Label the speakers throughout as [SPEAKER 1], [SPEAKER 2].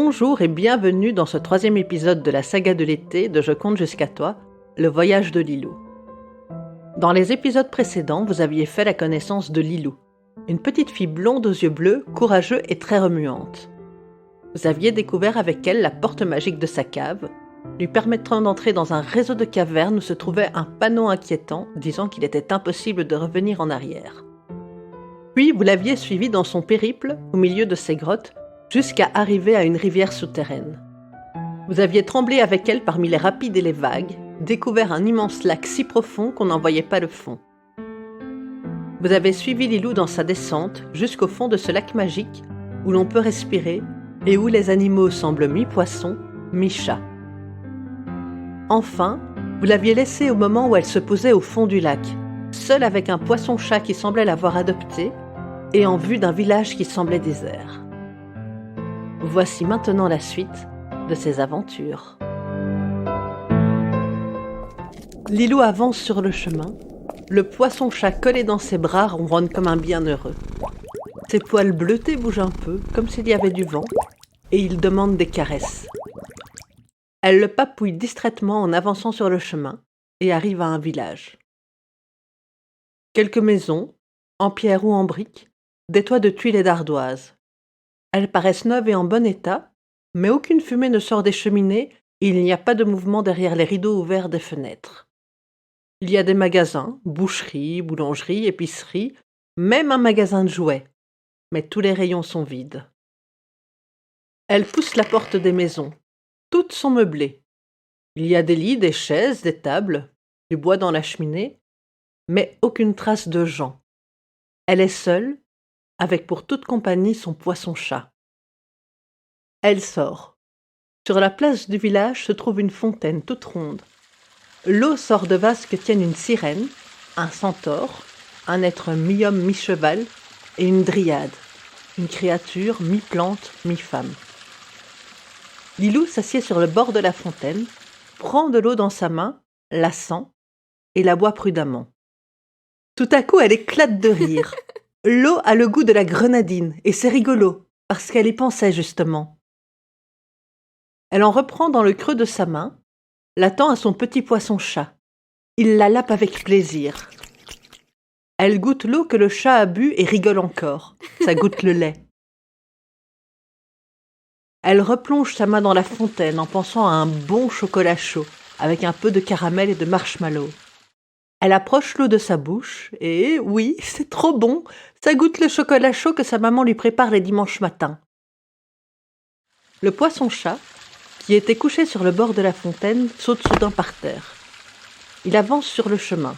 [SPEAKER 1] Bonjour et bienvenue dans ce troisième épisode de la saga de l'été de Je compte jusqu'à toi, le voyage de Lilou. Dans les épisodes précédents, vous aviez fait la connaissance de Lilou, une petite fille blonde aux yeux bleus, courageuse et très remuante. Vous aviez découvert avec elle la porte magique de sa cave, lui permettant d'entrer dans un réseau de cavernes où se trouvait un panneau inquiétant disant qu'il était impossible de revenir en arrière. Puis vous l'aviez suivie dans son périple au milieu de ces grottes, jusqu'à arriver à une rivière souterraine. Vous aviez tremblé avec elle parmi les rapides et les vagues, découvert un immense lac si profond qu'on n'en voyait pas le fond. Vous avez suivi Lilou dans sa descente jusqu'au fond de ce lac magique où l'on peut respirer et où les animaux semblent mi-poissons, mi-chats. Enfin, vous l'aviez laissée au moment où elle se posait au fond du lac, seule avec un poisson-chat qui semblait l'avoir adoptée et en vue d'un village qui semblait désert. Voici maintenant la suite de ses aventures. Lilou avance sur le chemin. Le poisson-chat collé dans ses bras ronronne comme un bienheureux. Ses poils bleutés bougent un peu, comme s'il y avait du vent, et il demande des caresses. Elle le papouille distraitement en avançant sur le chemin et arrive à un village. Quelques maisons, en pierre ou en briques, des toits de tuiles et d'ardoises. Elles paraissent neuves et en bon état, mais aucune fumée ne sort des cheminées et il n'y a pas de mouvement derrière les rideaux ouverts des fenêtres. Il y a des magasins, boucheries, boulangeries, épiceries, même un magasin de jouets, mais tous les rayons sont vides. Elle pousse la porte des maisons. Toutes sont meublées. Il y a des lits, des chaises, des tables, du bois dans la cheminée, mais aucune trace de gens. Elle est seule, avec pour toute compagnie son poisson-chat. Elle sort. Sur la place du village se trouve une fontaine toute ronde. L'eau sort de vases que tiennent une sirène, un centaure, un être mi-homme mi-cheval et une dryade, une créature mi-plante mi-femme. Lilou s'assied sur le bord de la fontaine, prend de l'eau dans sa main, la sent et la boit prudemment. Tout à coup, elle éclate de rire. L'eau a le goût de la grenadine, et c'est rigolo, parce qu'elle y pensait justement. Elle en reprend dans le creux de sa main, la tend à son petit poisson-chat. Il la lappe avec plaisir. Elle goûte l'eau que le chat a bu et rigole encore. Ça goûte le lait. Elle replonge sa main dans la fontaine en pensant à un bon chocolat chaud, avec un peu de caramel et de marshmallow. Elle approche l'eau de sa bouche et, oui, c'est trop bon, ça goûte le chocolat chaud que sa maman lui prépare les dimanches matins. Le poisson-chat, qui était couché sur le bord de la fontaine, saute soudain par terre. Il avance sur le chemin,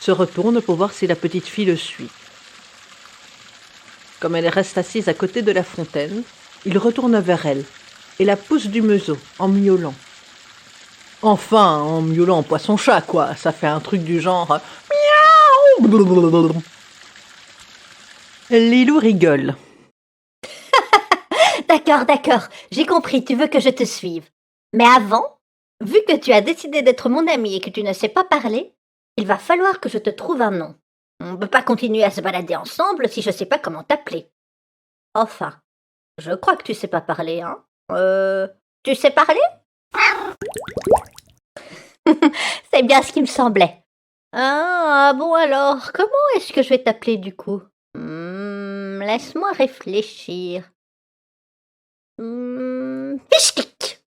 [SPEAKER 1] se retourne pour voir si la petite fille le suit. Comme elle reste assise à côté de la fontaine, il retourne vers elle et la pousse du museau en miaulant. Enfin, en miaulant en poisson-chat, quoi. Ça fait un truc du genre miaou. Lilou rigole.
[SPEAKER 2] D'accord, j'ai compris, tu veux que je te suive. Mais avant, vu que tu as décidé d'être mon ami et que tu ne sais pas parler, il va falloir que je te trouve un nom. On ne peut pas continuer à se balader ensemble si je ne sais pas comment t'appeler. Enfin, je crois que tu sais pas parler, hein. Tu sais parler? C'est bien ce qui me semblait. Ah bon alors, comment est-ce que je vais t'appeler du coup? Laisse-moi réfléchir. Fichtik!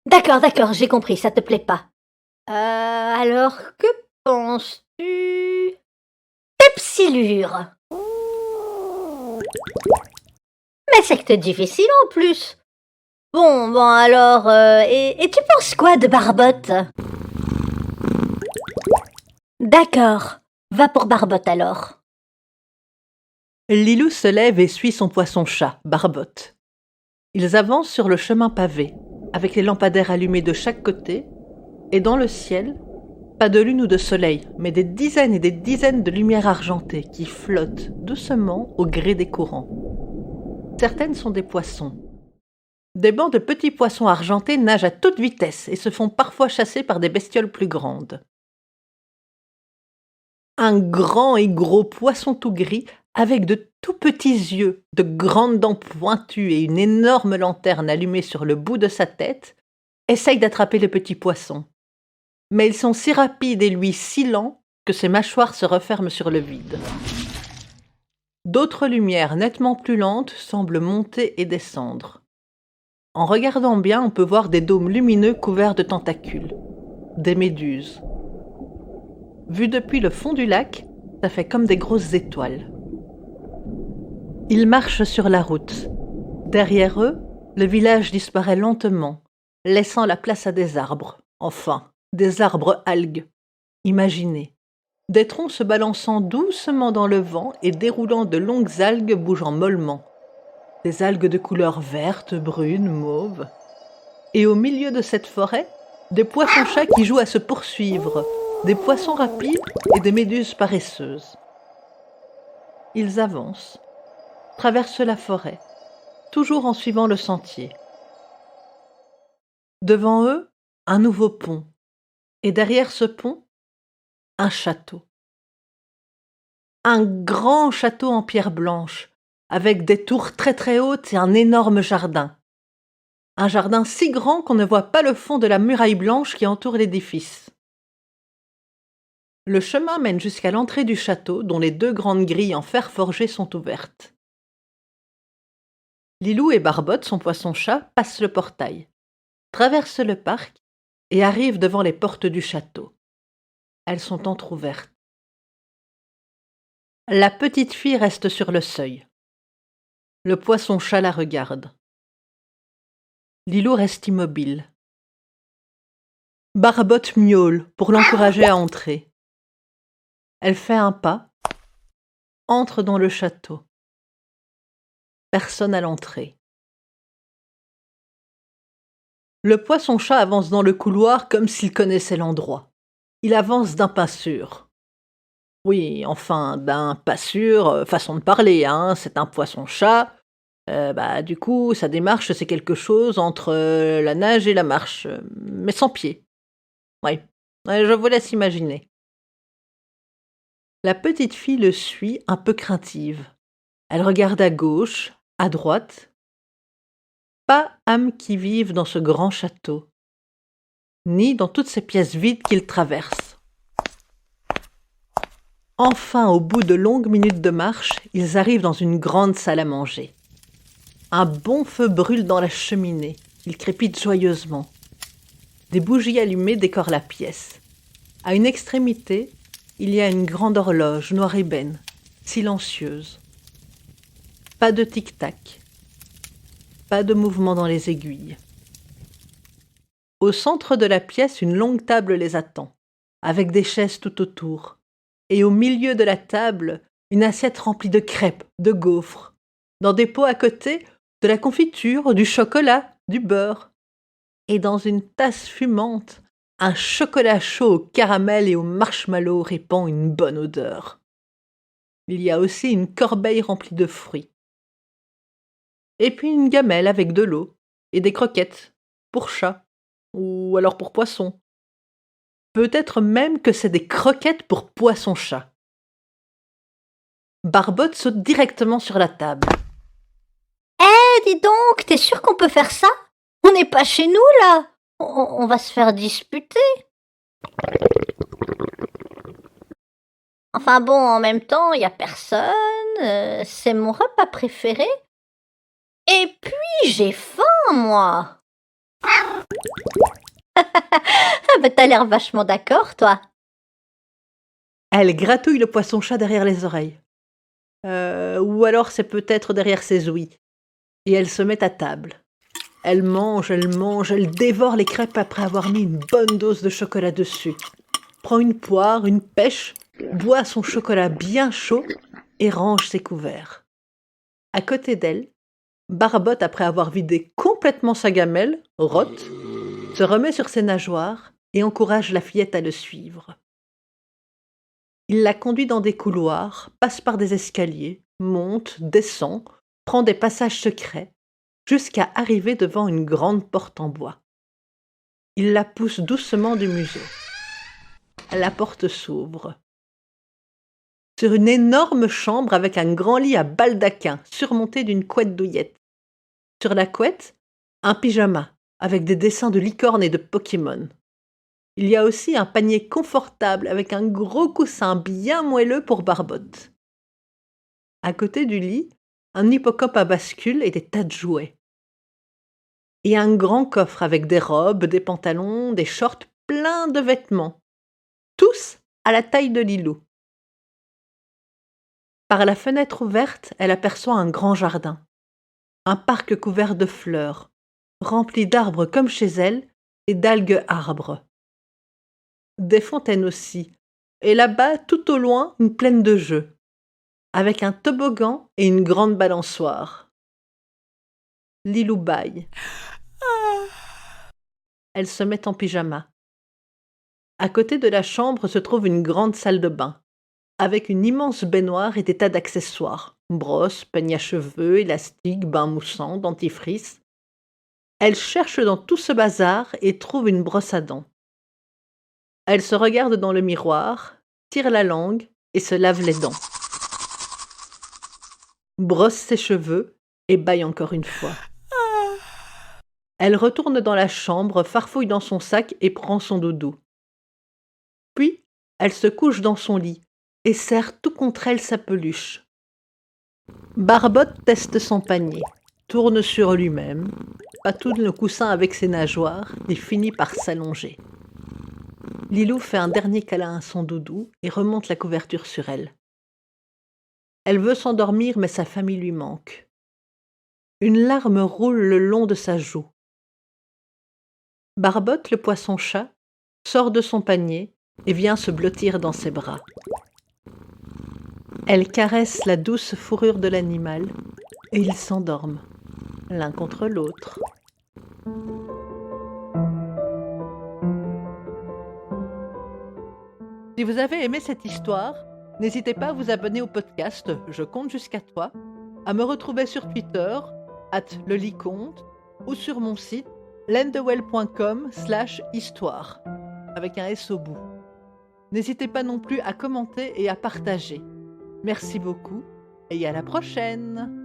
[SPEAKER 2] D'accord, j'ai compris, ça te plaît pas. Alors, que penses-tu? Tepsilure! Mais c'est que t'es difficile en plus. Bon alors, et tu penses quoi de Barbotte? D'accord, va pour Barbotte alors.
[SPEAKER 1] Lilou se lève et suit son poisson-chat, Barbotte. Ils avancent sur le chemin pavé, avec les lampadaires allumés de chaque côté, et dans le ciel, pas de lune ou de soleil, mais des dizaines et des dizaines de lumières argentées qui flottent doucement au gré des courants. Certaines sont des poissons. Des bancs de petits poissons argentés nagent à toute vitesse et se font parfois chasser par des bestioles plus grandes. Un grand et gros poisson tout gris avec de tout petits yeux, de grandes dents pointues et une énorme lanterne allumée sur le bout de sa tête, essaye d'attraper le petit poisson. Mais ils sont si rapides et lui si lents que ses mâchoires se referment sur le vide. D'autres lumières nettement plus lentes semblent monter et descendre. En regardant bien, on peut voir des dômes lumineux couverts de tentacules, des méduses. Vu depuis le fond du lac, ça fait comme des grosses étoiles. Ils marchent sur la route. Derrière eux, le village disparaît lentement, laissant la place à des arbres. Enfin, des arbres algues. Imaginez. Des troncs se balançant doucement dans le vent et déroulant de longues algues bougeant mollement. Des algues de couleur verte, brune, mauve. Et au milieu de cette forêt, des poissons-chats qui jouent à se poursuivre, des poissons rapides et des méduses paresseuses. Ils avancent, traversent la forêt, toujours en suivant le sentier. Devant eux, un nouveau pont, et derrière ce pont, un château. Un grand château en pierre blanche, avec des tours très très hautes et un énorme jardin. Un jardin si grand qu'on ne voit pas le fond de la muraille blanche qui entoure l'édifice. Le chemin mène jusqu'à l'entrée du château, dont les 2 grandes grilles en fer forgé sont ouvertes. Lilou et Barbotte, son poisson-chat, passent le portail, traversent le parc et arrivent devant les portes du château. Elles sont entr'ouvertes. La petite fille reste sur le seuil. Le poisson-chat la regarde. Lilou reste immobile. Barbotte miaule pour l'encourager à entrer. Elle fait un pas, entre dans le château. Personne à l'entrée. Le poisson-chat avance dans le couloir comme s'il connaissait l'endroit. Il avance d'un pas sûr. Oui, enfin, d'un pas sûr, façon de parler, hein, c'est un poisson-chat. Du coup, sa démarche, c'est quelque chose entre la nage et la marche, mais sans pied. Oui, je vous laisse imaginer. La petite fille le suit, un peu craintive. Elle regarde à gauche, à droite. Pas âme qui vive dans ce grand château, ni dans toutes ces pièces vides qu'il traverse. Enfin, au bout de longues minutes de marche, ils arrivent dans une grande salle à manger. Un bon feu brûle dans la cheminée, il crépite joyeusement. Des bougies allumées décorent la pièce. À une extrémité, il y a une grande horloge noire ébène, silencieuse. Pas de tic-tac, pas de mouvement dans les aiguilles. Au centre de la pièce, une longue table les attend, avec des chaises tout autour. Et au milieu de la table, une assiette remplie de crêpes, de gaufres. Dans des pots à côté, de la confiture, du chocolat, du beurre. Et dans une tasse fumante, un chocolat chaud au caramel et au marshmallow répand une bonne odeur. Il y a aussi une corbeille remplie de fruits. Et puis une gamelle avec de l'eau et des croquettes, pour chat, ou alors pour poisson. Peut-être même que c'est des croquettes pour poisson-chat. Barbotte saute directement sur la table.
[SPEAKER 2] Dis donc, t'es sûr qu'on peut faire ça? On n'est pas chez nous, là. On va se faire disputer. Enfin bon, en même temps, y a personne. C'est mon repas préféré. Et puis, j'ai faim, moi. T'as l'air vachement d'accord, toi.
[SPEAKER 1] Elle gratouille le poisson-chat derrière les oreilles. Ou alors c'est peut-être derrière ses ouïes. Et elle se met à table. Elle mange, elle dévore les crêpes après avoir mis une bonne dose de chocolat dessus. Prend une poire, une pêche, boit son chocolat bien chaud et range ses couverts. À côté d'elle, Barbotte, après avoir vidé complètement sa gamelle, rote, se remet sur ses nageoires et encourage la fillette à le suivre. Il la conduit dans des couloirs, passe par des escaliers, monte, descend, prend des passages secrets, jusqu'à arriver devant une grande porte en bois. Il la pousse doucement du museau. La porte s'ouvre. sur une énorme chambre avec un grand lit à baldaquin surmonté d'une couette douillette. Sur la couette, un pyjama avec des dessins de licornes et de Pokémon. Il y a aussi un panier confortable avec un gros coussin bien moelleux pour Barbotte. À côté du lit, un hippocampe à bascule et des tas de jouets. Et un grand coffre avec des robes, des pantalons, des shorts, plein de vêtements. Tous à la taille de Lilou. Par la fenêtre ouverte, elle aperçoit un grand jardin. Un parc couvert de fleurs, rempli d'arbres comme chez elle et d'algues arbres. Des fontaines aussi, et là-bas, tout au loin, une plaine de jeux, avec un toboggan et une grande balançoire. Lilou bâille. Elle se met en pyjama. À côté de la chambre se trouve une grande salle de bain, avec une immense baignoire et des tas d'accessoires, brosses, peignes à cheveux, élastiques, bains moussants, dentifrice. Elle cherche dans tout ce bazar et trouve une brosse à dents. Elle se regarde dans le miroir, tire la langue et se lave les dents. Brosse ses cheveux et bâille encore une fois. Elle retourne dans la chambre, farfouille dans son sac et prend son doudou. Puis, elle se couche dans son lit et serre tout contre elle sa peluche. Barbotte teste son panier, tourne sur lui-même, patouille le coussin avec ses nageoires et finit par s'allonger. Lilou fait un dernier câlin à son doudou et remonte la couverture sur elle. Elle veut s'endormir, mais sa famille lui manque. Une larme roule le long de sa joue. Barbotte, le poisson-chat, sort de son panier et vient se blottir dans ses bras. Elle caresse la douce fourrure de l'animal et ils s'endorment, l'un contre l'autre. Si vous avez aimé cette histoire, n'hésitez pas à vous abonner au podcast Je compte jusqu'à toi, à me retrouver sur Twitter, @leliconte, ou sur mon site lendewell.com/histoire, avec un S au bout. N'hésitez pas non plus à commenter et à partager. Merci beaucoup et à la prochaine!